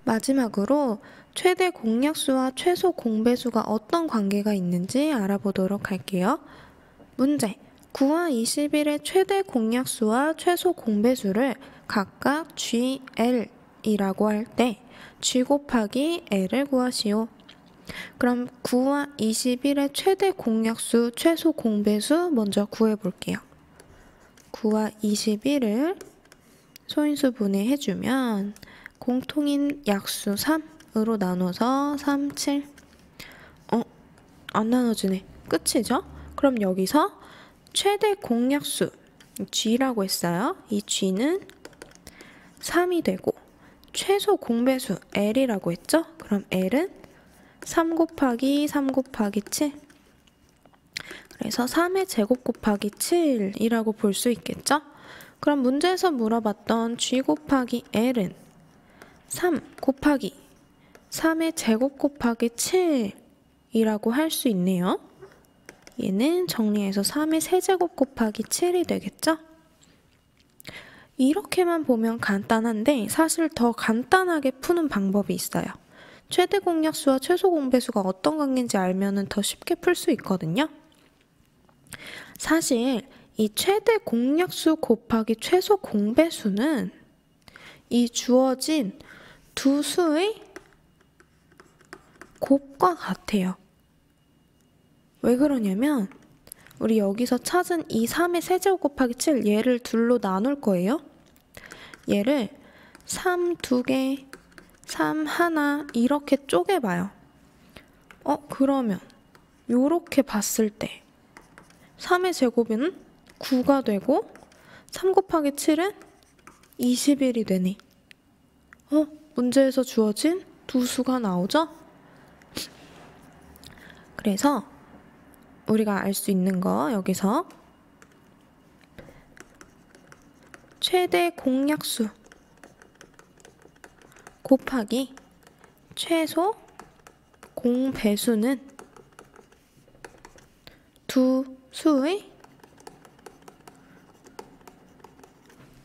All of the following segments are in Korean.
마지막으로 최대 공약수와 최소 공배수가 어떤 관계가 있는지 알아보도록 할게요. 문제. 9와 21의 최대 공약수와 최소 공배수를 각각 GL이라고 할 때 G 곱하기 L을 구하시오. 그럼 9와 21의 최대 공약수, 최소 공배수 먼저 구해볼게요. 9와 21을 소인수 분해해주면 공통인 약수 3으로 나눠서 3, 7. 안 나눠지네. 끝이죠? 그럼 여기서 최대 공약수 G라고 했어요. 이 G는 3이 되고 최소 공배수 L이라고 했죠? 그럼 L은 3 곱하기 3 곱하기 7. 그래서 3의 제곱 곱하기 7이라고 볼 수 있겠죠? 그럼 문제에서 물어봤던 G 곱하기 L은 3 곱하기 3의 제곱 곱하기 7이라고 할 수 있네요. 얘는 정리해서 3의 세제곱 곱하기 7이 되겠죠? 이렇게만 보면 간단한데 사실 더 간단하게 푸는 방법이 있어요. 최대 공약수와 최소 공배수가 어떤 관계인지 알면 더 쉽게 풀 수 있거든요. 사실 이 최대 공약수 곱하기 최소 공배수는 이 주어진 두 수의 곱과 같아요. 왜 그러냐면 우리 여기서 찾은 이 3의 세제곱 곱하기 7 얘를 둘로 나눌 거예요. 얘를 3 2개, 3 1 이렇게 쪼개봐요. 그러면 요렇게 봤을 때 3의 제곱은 9가 되고 3 곱하기 7은 21이 되네. 문제에서 주어진 두 수가 나오죠? 그래서 우리가 알 수 있는 거 여기서 최대 공약수 곱하기 최소 공배수는 두 수의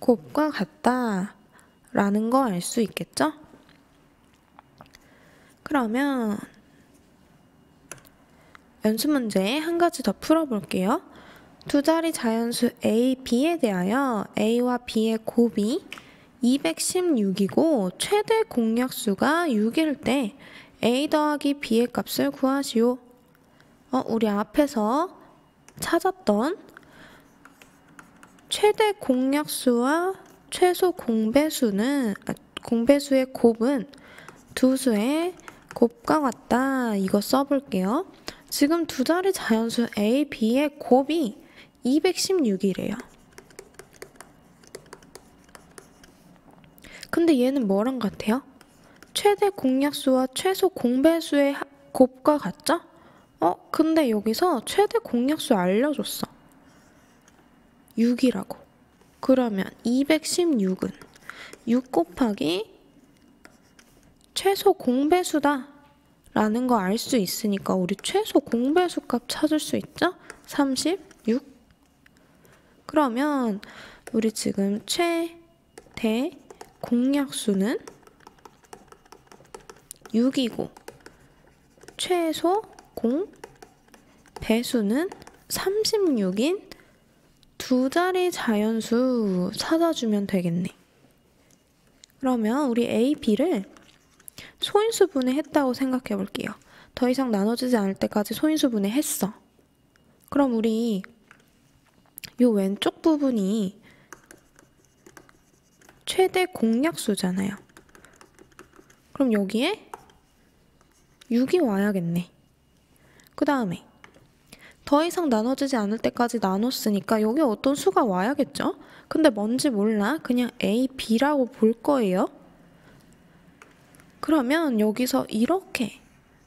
곱과 같다 라는 거 알 수 있겠죠? 그러면 연습 문제 한 가지 더 풀어볼게요. 두 자리 자연수 A, B에 대하여 A와 B의 곱이 216이고 최대 공약수가 6일 때 A 더하기 B의 값을 구하시오. 우리 앞에서 찾았던 최대 공약수와 최소 공배수의 곱은 두 수의 곱과 같다. 이거 써볼게요. 지금 두 자리 자연수 A, B의 곱이 216이래요. 근데 얘는 뭐랑 같아요? 최대 공약수와 최소 공배수의 곱과 같죠? 근데 여기서 최대 공약수 알려줬어. 6이라고. 그러면 216은 6 곱하기 최소 공배수다 라는 거 알 수 있으니까 우리 최소 공배수 값 찾을 수 있죠? 36. 그러면 우리 지금 최대 공약수는 6이고 최소 공배수는 36인 두 자리 자연수 찾아주면 되겠네. 그러면 우리 A, B를 소인수 분해했다고 생각해 볼게요. 더 이상 나눠지지 않을 때까지 소인수 분해했어. 그럼 우리 요 왼쪽 부분이 최대 공약수잖아요. 그럼 여기에 6이 와야겠네. 그 다음에 더 이상 나눠지지 않을 때까지 나눴으니까 여기 어떤 수가 와야겠죠? 근데 뭔지 몰라. 그냥 A, B라고 볼 거예요. 그러면 여기서 이렇게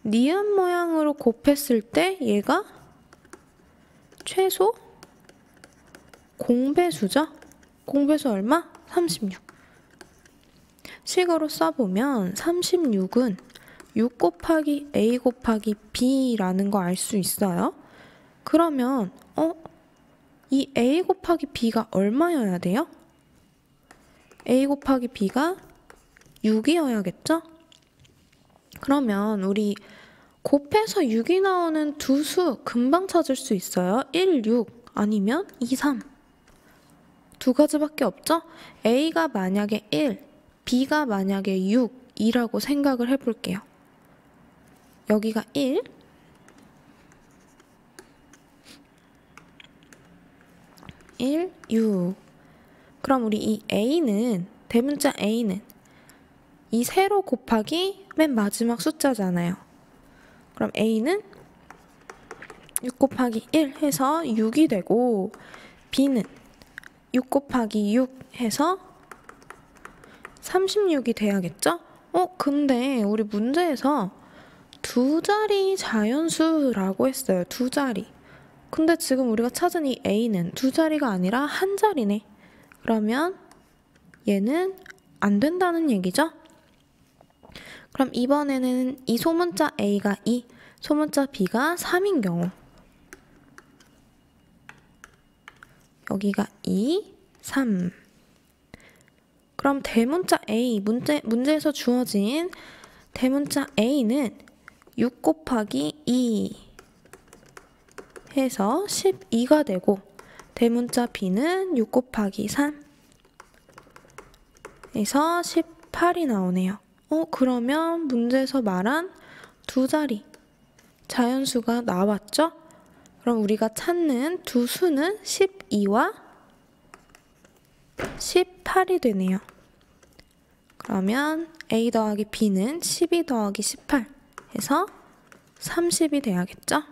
니은 모양으로 곱했을 때 얘가 최소 공배수죠? 공배수 얼마? 36. 식으로 써보면 36은 6 곱하기 A 곱하기 B라는 거 알 수 있어요. 그러면 이 A 곱하기 B가 얼마여야 돼요? A 곱하기 B가 6이어야겠죠? 그러면 우리 곱해서 6이 나오는 두 수 금방 찾을 수 있어요. 1, 6 아니면 2, 3. 두 가지밖에 없죠? A가 만약에 1, B가 만약에 6, 2라고 생각을 해볼게요. 여기가 1, 일, 6. 그럼 우리 이 A는, 대문자 A는 이 세로 곱하기 맨 마지막 숫자잖아요. 그럼 A는 6 곱하기 1 해서 6이 되고, B는 6 곱하기 6 해서 36이 돼야겠죠? 근데 우리 문제에서 두 자리 자연수라고 했어요. 두 자리. 근데 지금 우리가 찾은 이 A는 두 자리가 아니라 한 자리네. 그러면 얘는 안 된다는 얘기죠? 그럼 이번에는 이 소문자 A가 2, 소문자 B가 3인 경우 여기가 2, 3. 그럼 대문자 A, 문제에서 주어진 대문자 A는 6 곱하기 2 해서 12가 되고, 대문자 B는 6 곱하기 3 해서 18이 나오네요. 그러면 문제에서 말한 두 자리 자연수가 나왔죠? 그럼 우리가 찾는 두 수는 12와 18이 되네요. 그러면 A 더하기 B는 12 더하기 18 해서 30이 돼야겠죠?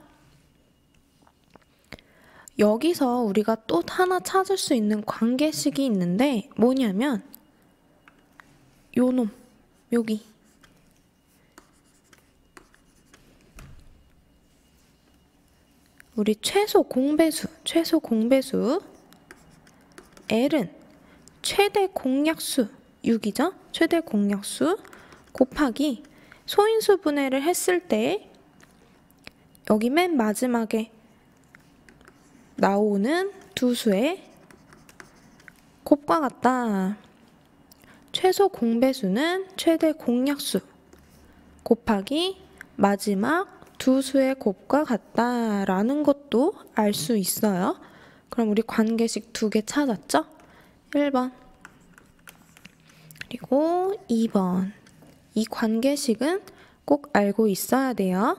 여기서 우리가 또 하나 찾을 수 있는 관계식이 있는데 뭐냐면 요놈, 여기. 우리 최소 공배수 L은 최대 공약수 6이죠? 최대 공약수 곱하기 소인수 분해를 했을 때 여기 맨 마지막에 나오는 두 수의 곱과 같다. 최소 공배수는 최대 공약수 곱하기 마지막 두 수의 곱과 같다라는 것도 알 수 있어요. 그럼 우리 관계식 두 개 찾았죠? 1번 그리고 2번. 이 관계식은 꼭 알고 있어야 돼요.